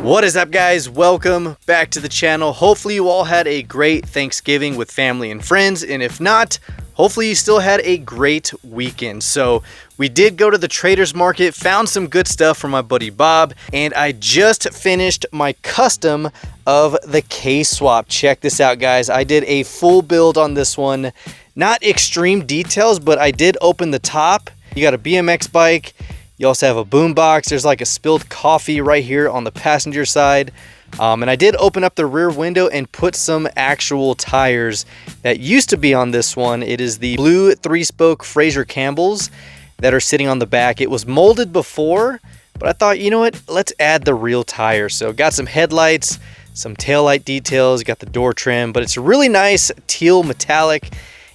What is up, guys? Welcome back to the channel. Hopefully you all had a great Thanksgiving with family and friends, and if not, hopefully you still had a great weekend. So we did go to the traders market, found some good stuff from my buddy Bob, and I just finished my custom of the K-Swap. Check this out, guys. I did a full build on this one. Not extreme details, but I did open the top. You got a BMX bike. You also have a boom box. There's like a spilled coffee right here on the passenger side. And I did open up the rear window and put some actual tires that used to be on this one. It is the blue 3-spoke Fraser Campbells that are sitting on the back. It was molded before, but I thought, you know what? Let's add the real tires. So got some headlights, some taillight details, got the door trim, but it's a really nice teal metallic.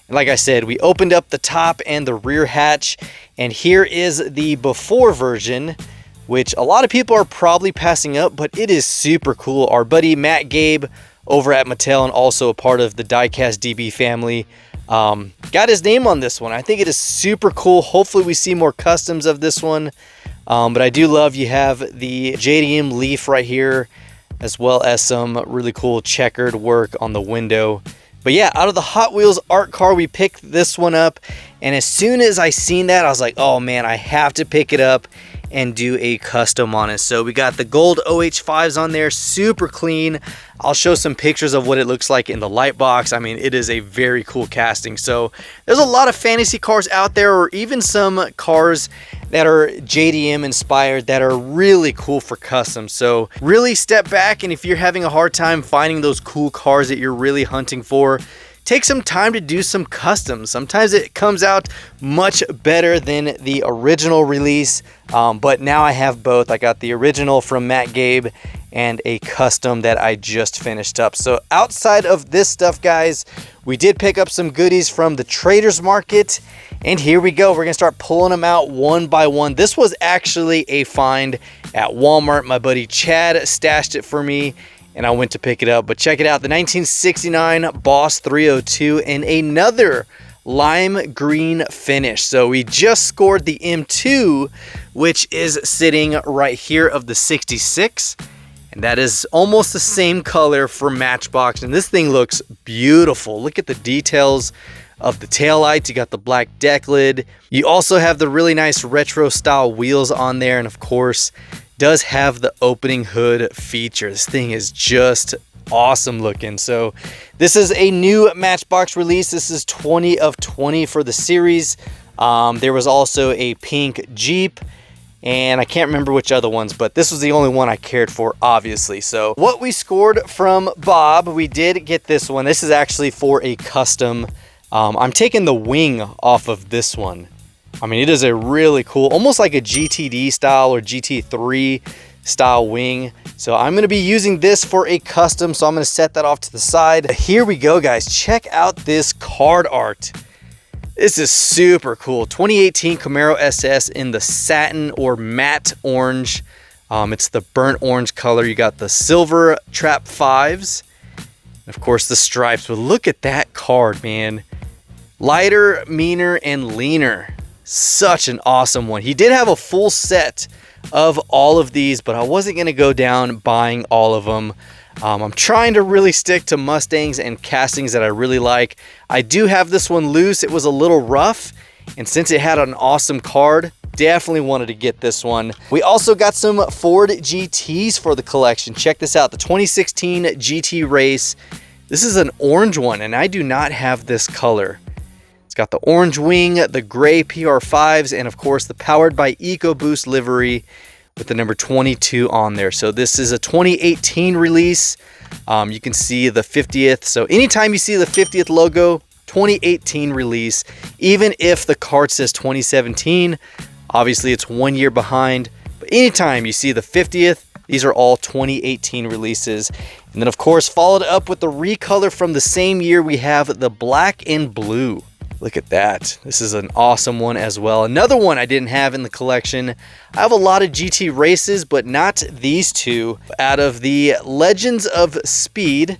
And like I said, we opened up the top and the rear hatch, and here is the before version, which a lot of people are probably passing up, but it is super cool. Our buddy Matt Gabe over at Mattel, and also a part of the Diecast DB family, got his name on this one. I think it is super cool. Hopefully we see more customs of this one, but I do love you have the JDM leaf right here, as well as some really cool checkered work on the window. But yeah, out of the Hot Wheels art car, we picked this one up, and as soon as I seen that, I was like, oh man, I have to pick it up and do a custom on it. So we got the gold OH5s on there, super clean. I'll show some pictures of what it looks like in the light box. I mean, it is a very cool casting. So there's a lot of fantasy cars out there, or even some cars that are JDM inspired that are really cool for custom. So really step back, and if you're having a hard time finding those cool cars that you're really hunting for, take some time to do some customs. Sometimes it comes out much better than the original release, but now I have both. I got the original from Matt Gabe and a custom that I just finished up. So outside of this stuff, guys, we did pick up some goodies from the traders market, and here we go. We're gonna start pulling them out one by one. This was actually a find at Walmart. My buddy Chad stashed it for me, and I went to pick it up. But check it out, the 1969 Boss 302 in another lime green finish. So we just scored the M2, which is sitting right here of the 66. And that is almost the same color for Matchbox. And this thing looks beautiful. Look at the details of the taillights. You got the black deck lid. You also have the really nice retro style wheels on there. And of course, does have the opening hood feature. This thing is just awesome looking. So this is a new Matchbox release. This is 20 of 20 for the series. There was also a pink Jeep, and I can't remember which other ones, but this was the only one I cared for, obviously. So what we scored from Bob, we did get this one. This is actually for a custom. I'm taking the wing off of this one. I mean, it is a really cool, almost like a GTD style or GT3 style wing. So I'm going to be using this for a custom, so I'm going to set that off to the side. Here we go, guys. Check out this card art. This is super cool. 2018 Camaro SS in the satin or matte orange. It's the burnt orange color. You got the silver trap 5s. And of course, the stripes. But look at that card, man. Lighter, meaner, and leaner. Such an awesome one. He did have a full set of all of these, but I wasn't going to go down buying all of them. I'm trying to really stick to Mustangs and castings that I really like. I do have this one loose. It was a little rough, and since it had an awesome card, definitely wanted to get this one. We also got some Ford GTs for the collection. Check this out, the 2016 GT Race. This is an orange one, and I do not have this color. It's got the orange wing, the gray PR5s, and of course the powered by EcoBoost livery with the number 22 on there. So this is a 2018 release. You can see the 50th. So anytime you see the 50th logo, 2018 release, even if the card says 2017, obviously it's 1 year behind. But anytime you see the 50th, these are all 2018 releases. And then of course, followed up with the recolor from the same year, we have the black and blue. Look at that. This is an awesome one as well. Another one I didn't have in the collection. I have a lot of GT races, but not these two. Out of the Legends of Speed,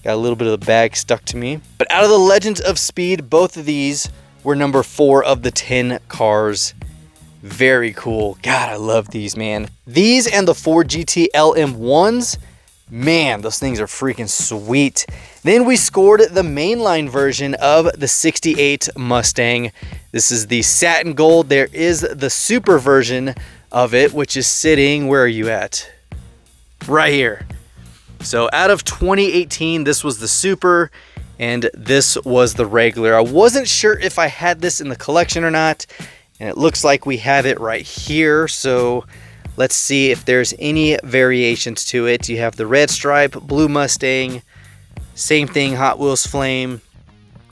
got a little bit of the bag stuck to me. But out of the Legends of Speed, both of these were number 4 of the 10 cars Very cool. God, I love these, man. These and the Ford GT LM1s, man, those things are freaking sweet. Then we scored the mainline version of the 68 Mustang. This is the satin gold. There is the super version of it, which is sitting, where are you at? Right here. So out of 2018, this was the super and this was the regular. I wasn't sure if I had this in the collection or not, and it looks like we have it right here. So let's see if there's any variations to it. You have the red stripe, blue Mustang, same thing, Hot Wheels Flame,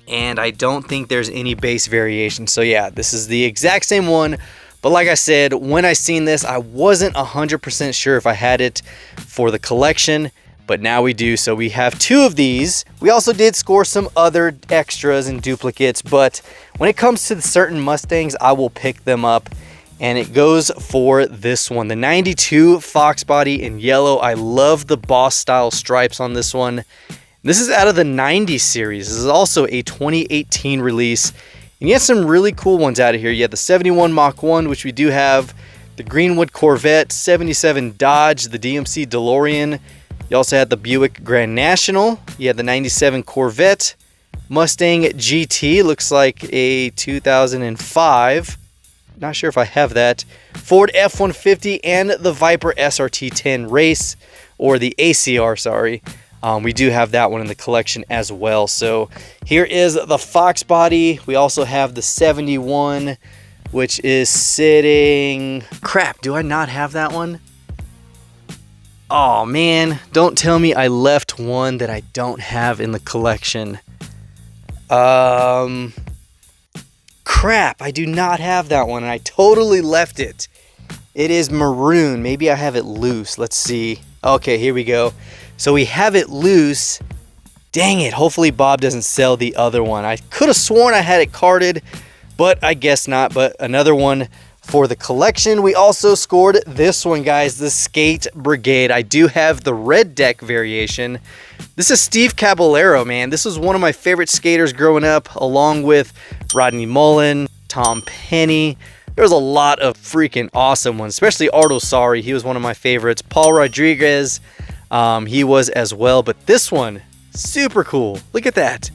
and I don't think there's any base variation. So yeah, this is the exact same one. But like I said, when I seen this, I wasn't 100% sure if I had it for the collection, but now we do. So we have two of these. We also did score some other extras and duplicates, but when it comes to certain Mustangs, I will pick them up. And it goes for this one, the 92 Fox body in yellow. I love the boss style stripes on this one. This is out of the 90 series. This is also a 2018 release. And you have some really cool ones out of here. You have the 71 Mach 1, which we do have, the Greenwood Corvette, 77 Dodge, the DMC DeLorean. You also had the Buick Grand National. You had the 97 Corvette, Mustang GT, looks like a 2005. Not sure if I have that. Ford F-150 and the Viper SRT10 Race, or the ACR, sorry. We do have that one in the collection as well. So here is the Fox body. We also have the 71, which is sitting... Crap, do I not have that one? Oh man, don't tell me I left one that I don't have in the collection. Crap, I do not have that one, and I totally left it. It is maroon. Maybe I have it loose. Let's see. Okay, here we go. So we have it loose. Dang it, hopefully Bob doesn't sell the other one. I could have sworn I had it carded, but I guess not. But another one for the collection. We also scored this one, guys, the Skate Brigade. I do have the red deck variation. This is Steve Caballero, man. This was one of my favorite skaters growing up, along with Rodney Mullen, Tom Penny. There was a lot of freaking awesome ones, especially Ardo Sari. He was one of my favorites. Paul Rodriguez, he was as well. But this one, super cool. Look at that.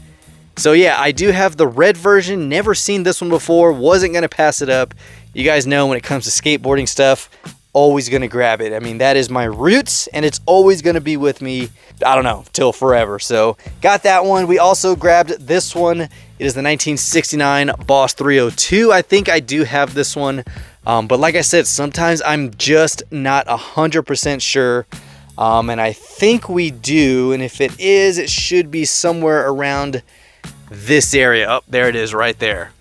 So yeah, I do have the red version. Never seen this one before. Wasn't going to pass it up. You guys know when it comes to skateboarding stuff, always going to grab it. I mean, that is my roots, and it's always going to be with me, I don't know, till forever. So got that one. We also grabbed this one. It is the 1969 Boss 302. I think I do have this one. But like I said, sometimes I'm just not 100% sure. And I think we do. And if it is, it should be somewhere around this area. Oh, there it is right there.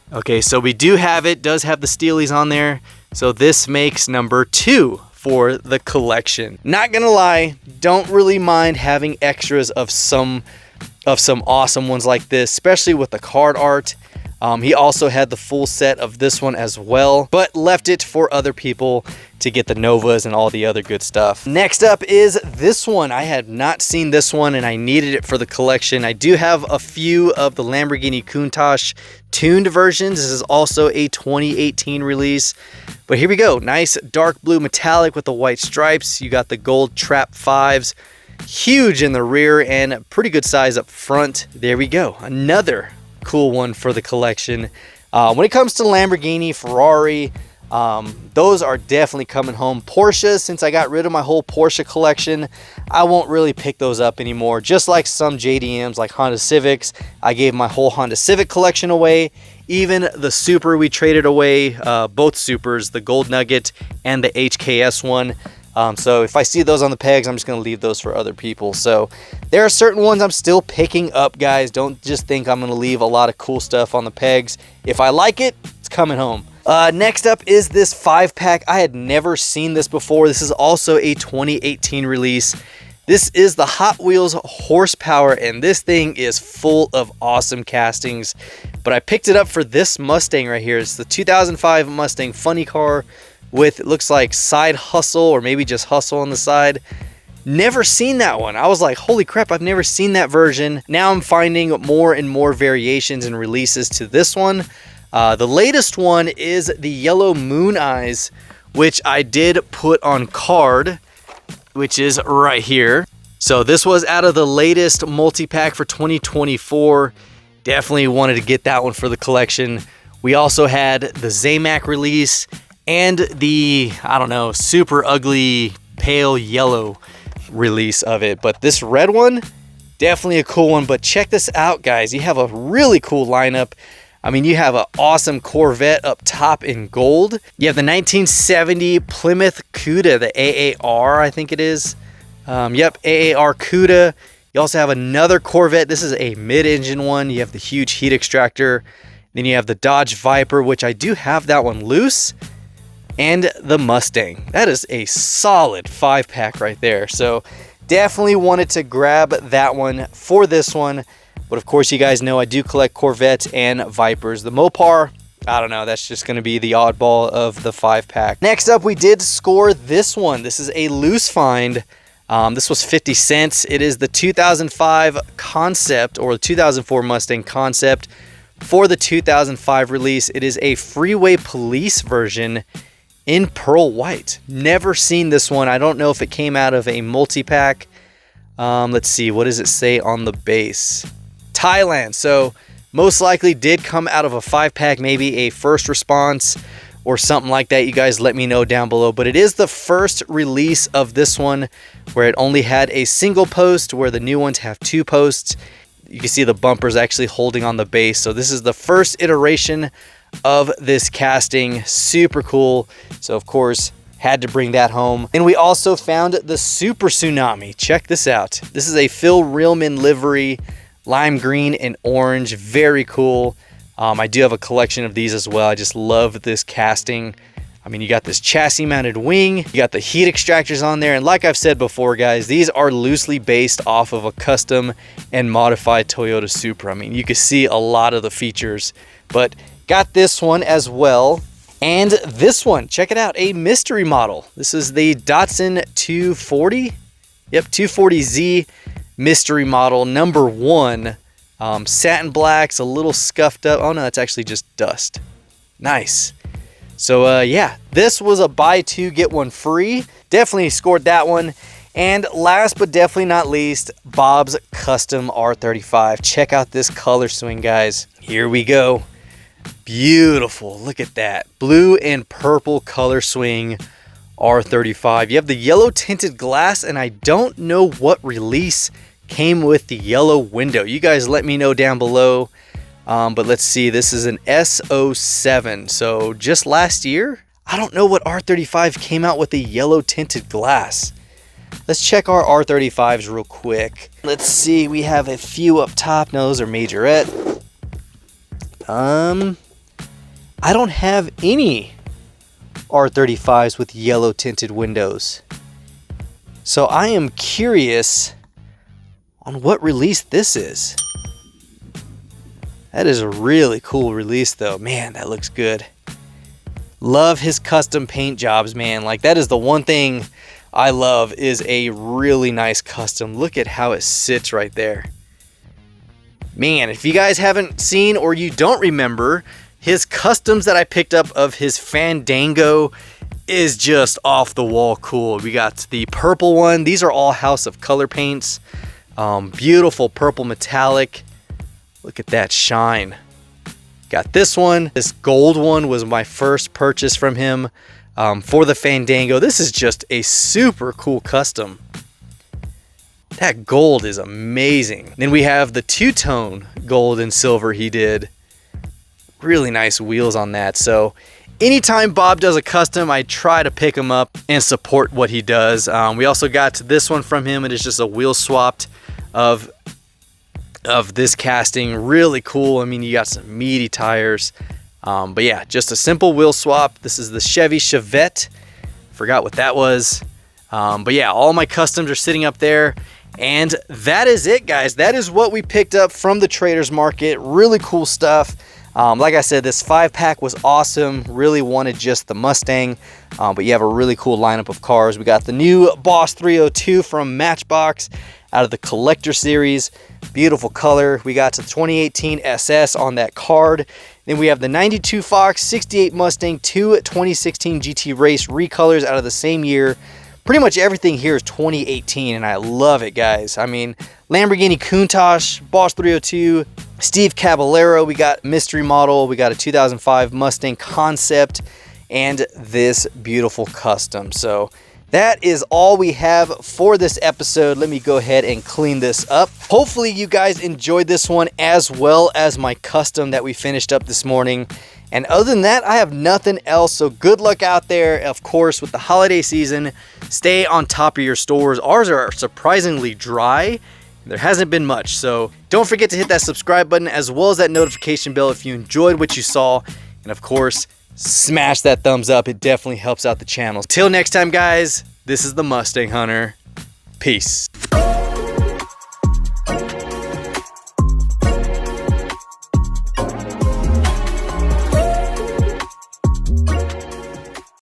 Okay, so we do have it. Does have the Steelies on there. So this makes number 2 for the collection. Not gonna lie, don't really mind having extras of some awesome ones like this, especially with the card art. He also had the full set of this one as well, but left it for other people to get the Novas and all the other good stuff. Next up is this one. I had not seen this one and I needed it for the collection. I do have a few of the Lamborghini Countach tuned versions. This is also a 2018 release, but here we go. Nice dark blue metallic with the white stripes. You got the gold Trap 5s, huge in the rear and pretty good size up front. There we go. Another cool one for the collection. When it comes to Lamborghini, Ferrari, those are definitely coming home. Porsches, since I got rid of my whole Porsche collection, I won't really pick those up anymore. Just like some JDMs like Honda Civics, I gave my whole Honda Civic collection away. Even the Super we traded away, both Supers, the Gold Nugget and the HKS one. So if I see those on the pegs, I'm just going to leave those for other people. So there are certain ones I'm still picking up, guys. Don't just think I'm going to leave a lot of cool stuff on the pegs. If I like it, it's coming home. Next up is this 5-pack. I had never seen this before. This is also a 2018 release. This is the Hot Wheels Horsepower, and this thing is full of awesome castings. But I picked it up for this Mustang right here. It's the 2005 Mustang Funny Car with, it looks like, Side Hustle, or maybe just Hustle on the side. Never seen that one. I was like, holy crap, I've never seen that version. Now I'm finding more and more variations and releases to this one. The latest one is the Yellow Moon Eyes, which I did put on card, which is right here. So this was out of the latest multi-pack for 2024. Definitely wanted to get that one for the collection. We also had the Zamac release and the, I don't know, super ugly pale yellow release of it. But this red one, definitely a cool one. But check this out, guys. You have a really cool lineup. I mean, you have an awesome Corvette up top in gold. You have the 1970 Plymouth Cuda, the AAR, I think it is. Yep, AAR Cuda. You also have another Corvette. This is a mid-engine one. You have the huge heat extractor. Then you have the Dodge Viper, which I do have that one loose. And the Mustang. That is a solid 5-pack right there. So definitely wanted to grab that one for this one. But of course, you guys know I do collect Corvettes and Vipers. The Mopar, I don't know, that's just going to be the oddball of the 5-pack. Next up, we did score this one. This is a loose find. This was 50 cents. It is the 2005 concept, or the 2004 Mustang concept for the 2005 release. It is a Freeway Police version in pearl white. Never seen this one. I don't know if it came out of a multi-pack. Let's see, what does it say on the base? Thailand. So most likely did come out of a 5-pack, maybe a first response or something like that. You guys let me know down below. But it is the first release of this one where it only had a single post, where the new ones have 2 posts. You can see the bumpers actually holding on the base. So this is the first iteration of this casting. Super cool. So of course, had to bring that home. And we also found the Super Tsunami. Check this out. This is a Phil Reelman livery, lime green and orange. Very cool. I do have a collection of these as well. I just love this casting. I mean, you got this chassis mounted wing, you got the heat extractors on there, and like I've said before, guys, these are loosely based off of a custom and modified Toyota Supra. I mean, you can see a lot of the features, but got this one as well. And this one, check it out, a mystery model. This is the Datsun 240. Yep, 240Z mystery model number 1. Satin black's a little scuffed up. Oh no, that's actually just dust. Nice. So yeah, this was a buy 2 get 1 free. Definitely scored that one. And last but definitely not least, Bob's Custom R35. Check out this color swing, guys. Here we go. Beautiful. Look at that. Blue and purple color swing R35. You have the yellow tinted glass, and I don't know what release came with the yellow window. You guys let me know down below. But let's see, this is an S07. So just last year, I don't know what R35 came out with the yellow tinted glass. Let's check our R35s real quick. Let's see, we have a few up top. No, those are majorette. I don't have any R35s with yellow tinted windows. So I am curious on what release this is. That is a really cool release though. Man, that looks good. Love his custom paint jobs, man. Like, that is the one thing I love, is a really nice custom. Look at how it sits right there. Man, if you guys haven't seen or you don't remember, his customs that I picked up of his Fandango is just off the wall cool. We got the purple one. These are all House of Color paints. Beautiful purple metallic. Look at that shine. Got this one. This gold one was my first purchase from him for the Fandango. This is just a super cool custom. That gold is amazing. Then we have the two-tone gold and silver he did. Really nice wheels on that. So anytime Bob does a custom, I try to pick him up and support what he does. We also got this one from him. It is just a wheel swapped of this casting. Really cool. I mean, you got some meaty tires. But yeah, just a simple wheel swap. This is the Chevy Chevette. Forgot what that was. But yeah, all my customs are sitting up there. And that is it, guys. That is what we picked up from the Traders Market. Really cool stuff. Like I said, this 5-pack was awesome. Really wanted just the Mustang. But you have a really cool lineup of cars. We got the new Boss 302 from Matchbox. out of the collector series. Beautiful color. We got to the 2018 SS on that card. Then we have the 92 Fox, 68 Mustang, 2 2016 GT Race recolors out of the same year. Pretty much everything here is 2018, and I love it, guys. I mean, Lamborghini Countach, Boss 302, Steve Caballero. We got mystery model. We got a 2005 Mustang Concept, and this beautiful custom. So that is all we have for this episode. Let me go ahead and clean this up. Hopefully you guys enjoyed this one as well as my custom that we finished up this morning. And other than that, I have nothing else. So good luck out there. Of course, with the holiday season, stay on top of your stores. Ours are surprisingly dry. There hasn't been much. So don't forget to hit that subscribe button as well as that notification bell if you enjoyed what you saw. And of course, smash that thumbs up. It definitely helps out the channel. Till next time, guys, this is the Mustang Hunter. Peace.